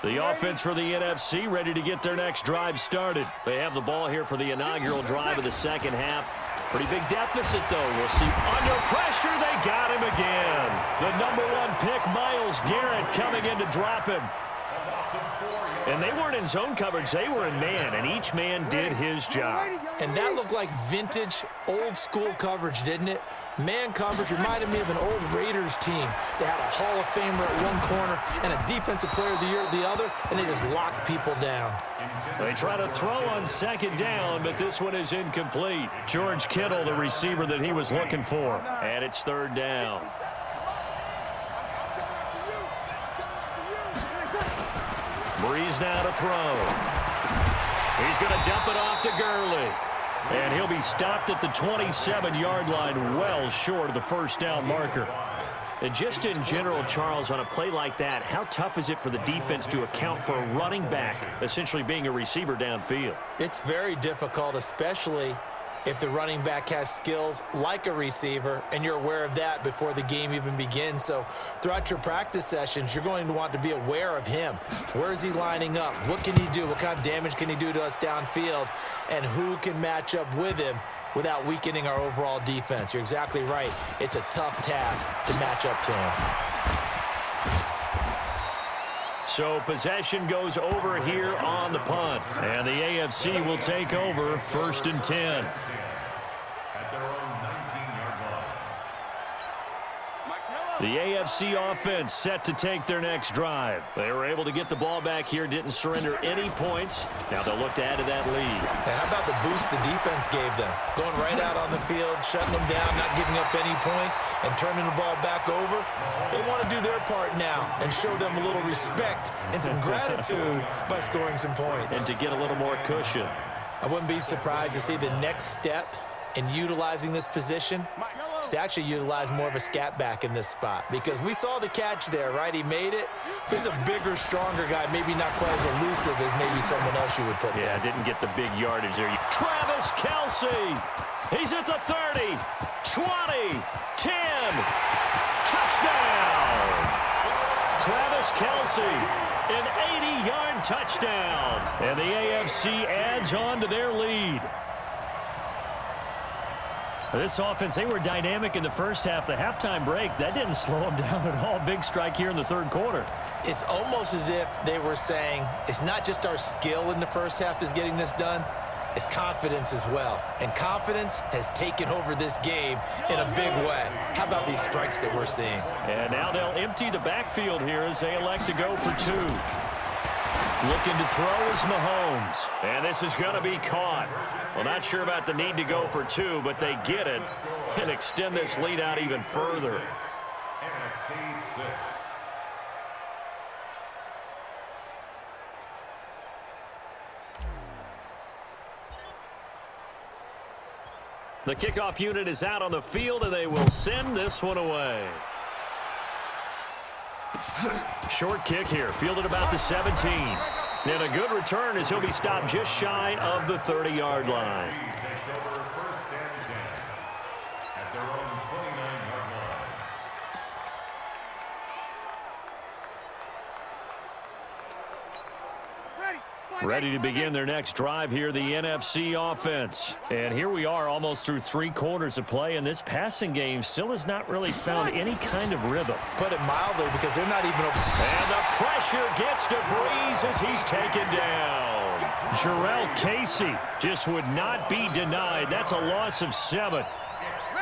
The offense for the NFC ready to get their next drive started. They have the ball here for the inaugural drive of the second half. Pretty big deficit, though. We'll see. Under pressure, they got him again. The #1 pick, Myles Garrett, coming in to drop him. And they weren't in zone coverage. They were in man, and each man did his job. And that looked like vintage, old-school coverage, didn't it? Man coverage reminded me of an old Raiders team. They had a Hall of Famer at one corner and a Defensive Player of the Year at the other, and they just locked people down. They try to throw on second down, but this one is incomplete. George Kittle, the receiver that he was looking for. And it's third down. Breeze now to throw. He's going to dump it off to Gurley. And he'll be stopped at the 27-yard line, well short of the first down marker. And just in general, Charles, on a play like that, how tough is it for the defense to account for a running back essentially being a receiver downfield? It's very difficult, especially if the running back has skills like a receiver, and you're aware of that before the game even begins. So throughout your practice sessions, you're going to want to be aware of him. Where is he lining up? What can he do? What kind of damage can he do to us downfield? And who can match up with him without weakening our overall defense? You're exactly right. It's a tough task to match up to him. So possession goes over here on the punt. And the AFC will take over 1st and 10. The AFC offense set to take their next drive. They were able to get the ball back here, didn't surrender any points. Now they'll look to add to that lead. Now, how about the boost the defense gave them? Going right out on the field, shutting them down, not giving up any points, and turning the ball back over. They want to do their part now and show them a little respect and some gratitude by scoring some points. And to get a little more cushion. I wouldn't be surprised to see the next step in utilizing this position is to actually utilize more of a scat back in this spot, because we saw the catch there, right? He made it. He's a bigger, stronger guy, maybe not quite as elusive as maybe someone else you would put there. Yeah, didn't get the big yardage there. Travis Kelce. He's at the 30, 20, 10. Touchdown. Travis Kelce, an 80-yard touchdown. And the AFC adds on to their lead. This offense, they were dynamic in the first half. The halftime break, that didn't slow them down at all. Big strike here in the third quarter. It's almost as if they were saying, it's not just our skill in the first half that's getting this done, it's confidence as well. And confidence has taken over this game in a big way. How about these strikes that we're seeing? And now they'll empty the backfield here as they elect to go for two. Looking to throw is Mahomes. And this is going to be caught. Well, not sure about the need to go for two, but they get it and extend this lead out even further. The kickoff unit is out on the field, and they will send this one away. Short kick here, fielded about the 17. And a good return as he'll be stopped just shy of the 30-yard line. Ready to begin their next drive here, the NFC offense. And here we are almost through 3 quarters of play, and this passing game still has not really found any kind of rhythm. Put it mildly, because they're not even... And the pressure gets to Breeze as he's taken down. Jarrell Casey just would not be denied. That's a loss of 7.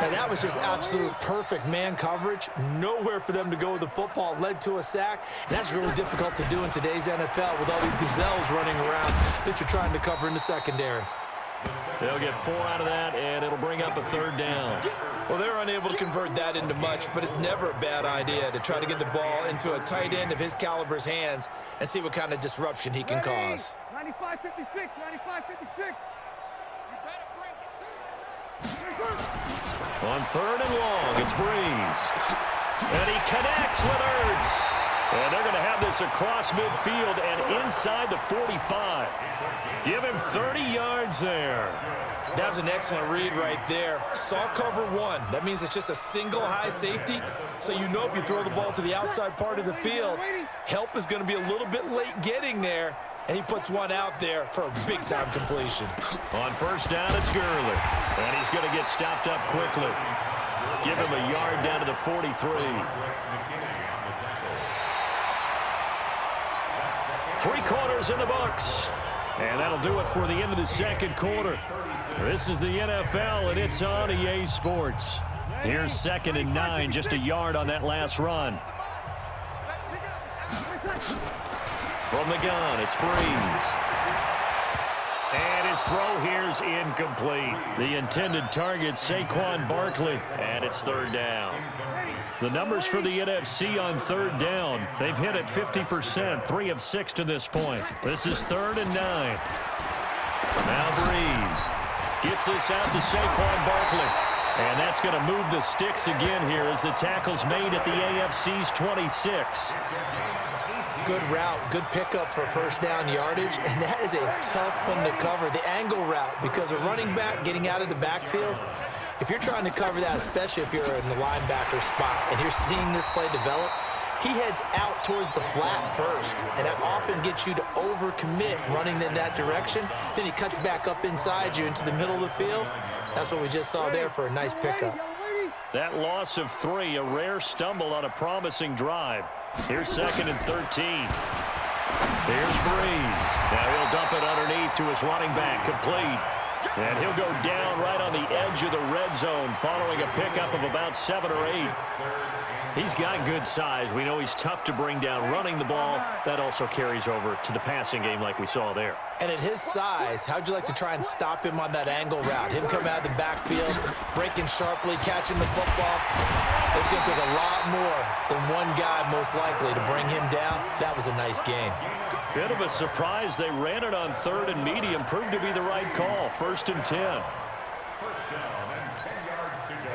And that was just absolute perfect man coverage. Nowhere for them to go with the football. Led to a sack. And that's really difficult to do in today's NFL with all these gazelles running around that you're trying to cover in the secondary. They'll get 4 out of that, and it'll bring up a 3rd down. Well, they're unable to convert that into much, but it's never a bad idea to try to get the ball into a tight end of his caliber's hands and see what kind of disruption he can cause. 95-56, 95-56. On 3rd and long, it's Breeze. And he connects with Ertz. And they're going to have this across midfield and inside the 45. Give him 30 yards there. That was an excellent read right there. Saw cover one. That means it's just a single high safety. So you know if you throw the ball to the outside part of the field, help is going to be a little bit late getting there. And he puts one out there for a big-time completion. On first down, it's Gurley. And he's going to get stopped up quickly. Give him a yard down to the 43. 3 quarters in the books. And that'll do it for the end of the second quarter. This is the NFL, and it's on EA Sports. Here's 2nd and 9, just a yard on that last run. From the gun, it's Breeze. And his throw here's incomplete. The intended target, Saquon Barkley, and it's 3rd down. The numbers for the NFC on 3rd down, they've hit it 50%, 3 of 6 to this point. This is 3rd and 9. Now Breeze gets this out to Saquon Barkley. And that's going to move the sticks again here as the tackle's made at the AFC's 26. Good route, good pickup for first down yardage, and that is a tough one to cover, the angle route, because a running back getting out of the backfield, if you're trying to cover that, especially if you're in the linebacker spot and you're seeing this play develop, he heads out towards the flat first, and that often gets you to overcommit running in that direction. Then he cuts back up inside you into the middle of the field. That's what we just saw there for a nice pickup. That loss of 3, a rare stumble on a promising drive. Here's 2nd and 13. Here's Breeze. Now he'll dump it underneath to his running back, complete. And he'll go down right on the edge of the red zone following a pickup of about 7 or 8. He's got good size. We know he's tough to bring down running the ball. That also carries over to the passing game like we saw there. And at his size, how'd you like to try and stop him on that angle route? Him come out of the backfield, breaking sharply, catching the football. It's going to take a lot more than one guy most likely to bring him down. That was a nice game. Bit of a surprise. They ran it on 3rd and medium. Proved to be the right call. 1st and 10. First down and 10 yards to go.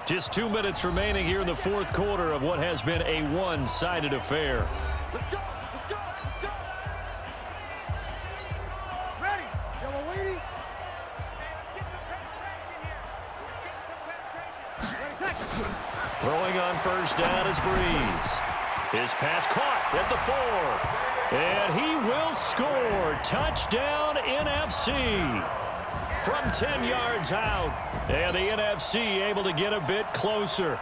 Just 2 minutes remaining here in the 4th quarter of what has been a one-sided affair. Let's go, let's go, let's go. Ready, yellow lady. Throwing on first down is Breeze. His pass caught at the 4. And he will score. Touchdown NFC. From 10 yards out. And the NFC able to get a bit closer.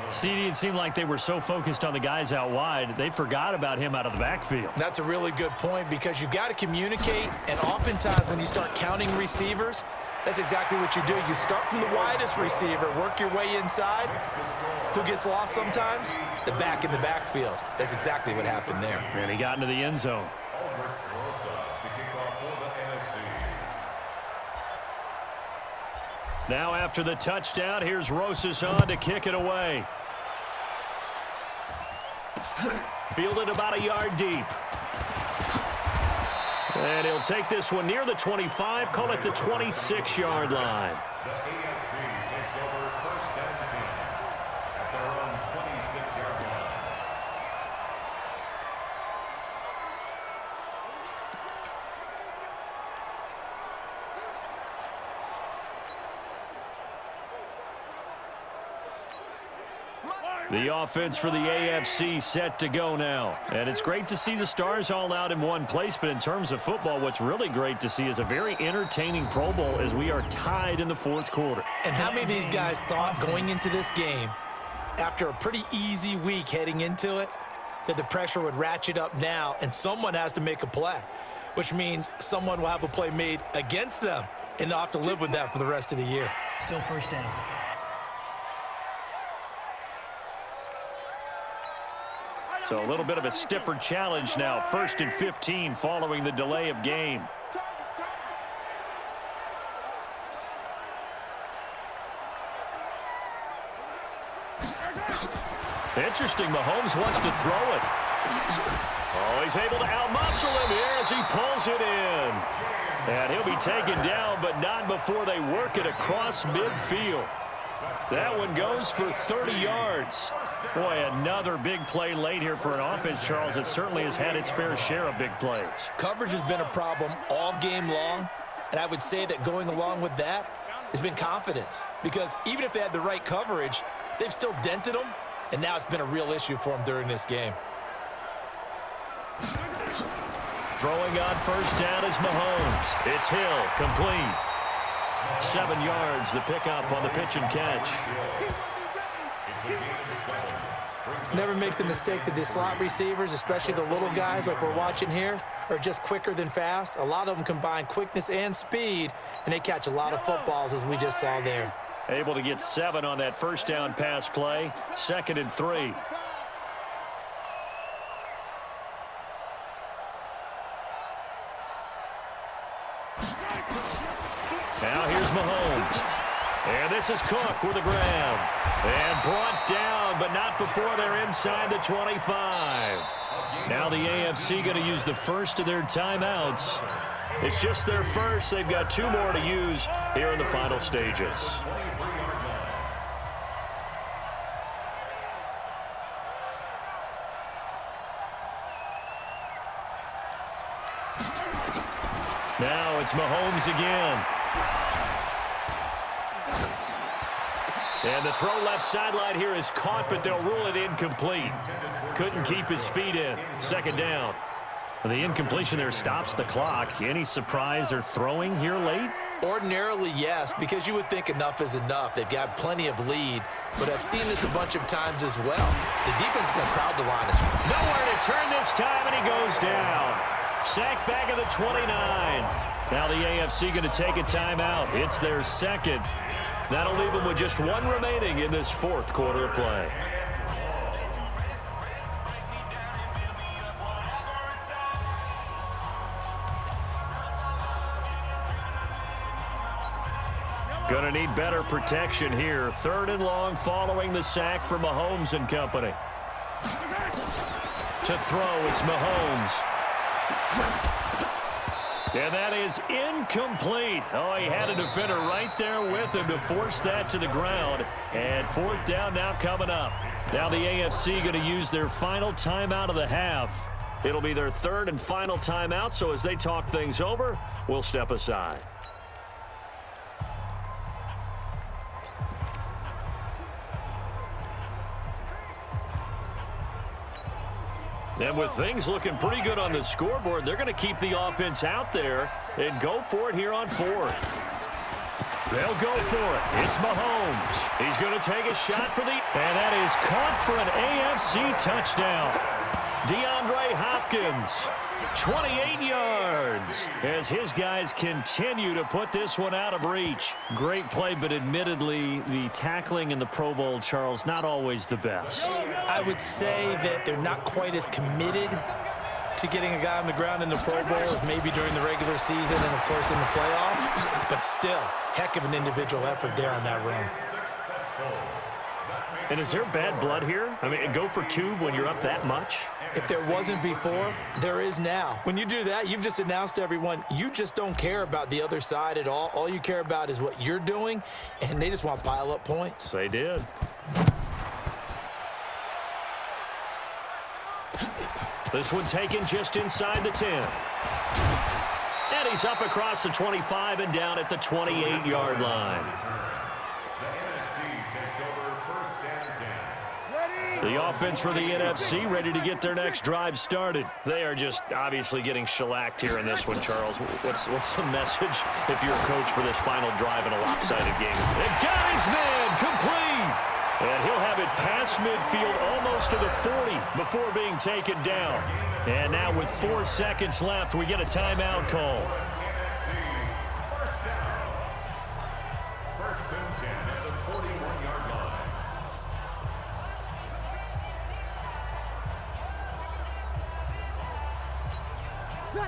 CD, it seemed like they were so focused on the guys out wide, they forgot about him out of the backfield. That's a really good point because you've got to communicate, and oftentimes when you start counting receivers, that's exactly what you do. You start from the widest receiver, work your way inside. Who gets lost sometimes? The back in the backfield. That's exactly what happened there. And he got into the end zone. Now after the touchdown, here's Rosas on to kick it away. Fielded about a yard deep. And he'll take this one near the 25, call it the 26-yard line. The AFC takes over 1st and 10 at their own 26-yard line. The offense for the AFC set to go now. And it's great to see the stars all out in one place, but in terms of football, what's really great to see is a very entertaining Pro Bowl as we are tied in the 4th quarter. And how many of these guys thought going into this game, after a pretty easy week heading into it, that the pressure would ratchet up now and someone has to make a play, which means someone will have a play made against them and they'll have to live with that for the rest of the year. Still first down. So a little bit of a stiffer challenge now. 1st and 15 following the delay of game. Interesting, Mahomes wants to throw it. Oh, he's able to outmuscle him here as he pulls it in. And he'll be taken down, but not before they work it across midfield. That one goes for 30 yards. Boy, another big play late here for an offense, Charles. It certainly has had its fair share of big plays. Coverage has been a problem all game long, and I would say that going along with that has been confidence, because even if they had the right coverage, they've still dented them, and now it's been a real issue for them during this game. Throwing on first down is Mahomes. It's Hill, complete. 7 yards, the pickup on the pitch and catch. Never make the mistake that the slot receivers, especially the little guys like we're watching here, are just quicker than fast. A lot of them combine quickness and speed, and they catch a lot of footballs, as we just saw there. Able to get 7 on that first down pass play. 2nd and 3. Now here's Mahomes. And this is Cook with a grab. And brought down, but not before they're inside the 25. Now the AFC going to use the first of their timeouts. It's just their first. They've got 2 more to use here in the final stages. Now it's Mahomes again. And the throw left sideline here is caught, but they'll rule it incomplete. Couldn't keep his feet in. 2nd down. The incompletion there stops the clock. Any surprise or throwing here late? Ordinarily, yes, because you would think enough is enough. They've got plenty of lead, but I've seen this a bunch of times as well. The defense is going to crowd the line. Nowhere to turn this time, and he goes down. Sacked back at the 29. Now the AFC going to take a timeout. It's their second. That'll leave them with just 1 remaining in this 4th quarter of play. Going to need better protection here. 3rd and long following the sack for Mahomes and company. To throw, it's Mahomes. And that is incomplete. Oh, he had a defender right there with him to force that to the ground. And 4th down now coming up. Now the AFC going to use their final timeout of the half. It'll be their 3rd and final timeout, so as they talk things over, we'll step aside. And with things looking pretty good on the scoreboard, they're going to keep the offense out there and go for it here on 4th. They'll go for it. It's Mahomes. He's going to take a shot for the... And that is caught for an AFC touchdown. DeAndre Hopkins, 28 yards, as his guys continue to put this one out of reach. Great play, but admittedly, the tackling in the Pro Bowl, Charles, not always the best. I would say that they're not quite as committed to getting a guy on the ground in the Pro Bowl as maybe during the regular season and, of course, in the playoffs. But still, heck of an individual effort there on that run. And is there bad blood here? I mean, go for 2 when you're up that much? If there wasn't before, there is now. When you do that, you've just announced to everyone, you just don't care about the other side at all. All you care about is what you're doing, and they just want to pile up points. They did. This one taken just inside the 10. And he's up across the 25 and down at the 28-yard line. The offense for the NFC ready to get their next drive started. They are just obviously getting shellacked here in this one, Charles. What's the message if you're a coach for this final drive in a lopsided game? They got his man complete. And he'll have it past midfield almost to the 40 before being taken down. And now with 4 seconds left, we get a timeout call. First and 10 at the 41-yard line.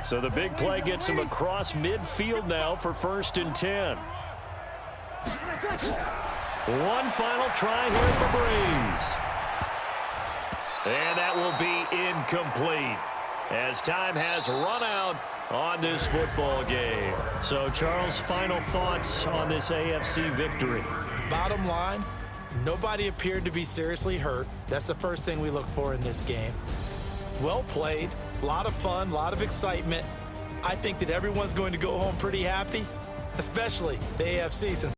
So the big play gets him across midfield now for 1st and 10. One final try here for Breeze. And that will be incomplete. as time has run out on this football game. So, Charles, final thoughts on this AFC victory? Bottom line, nobody appeared to be seriously hurt. That's the first thing we look for in this game. Well played, a lot of fun, a lot of excitement. I think that everyone's going to go home pretty happy, especially the AFC, since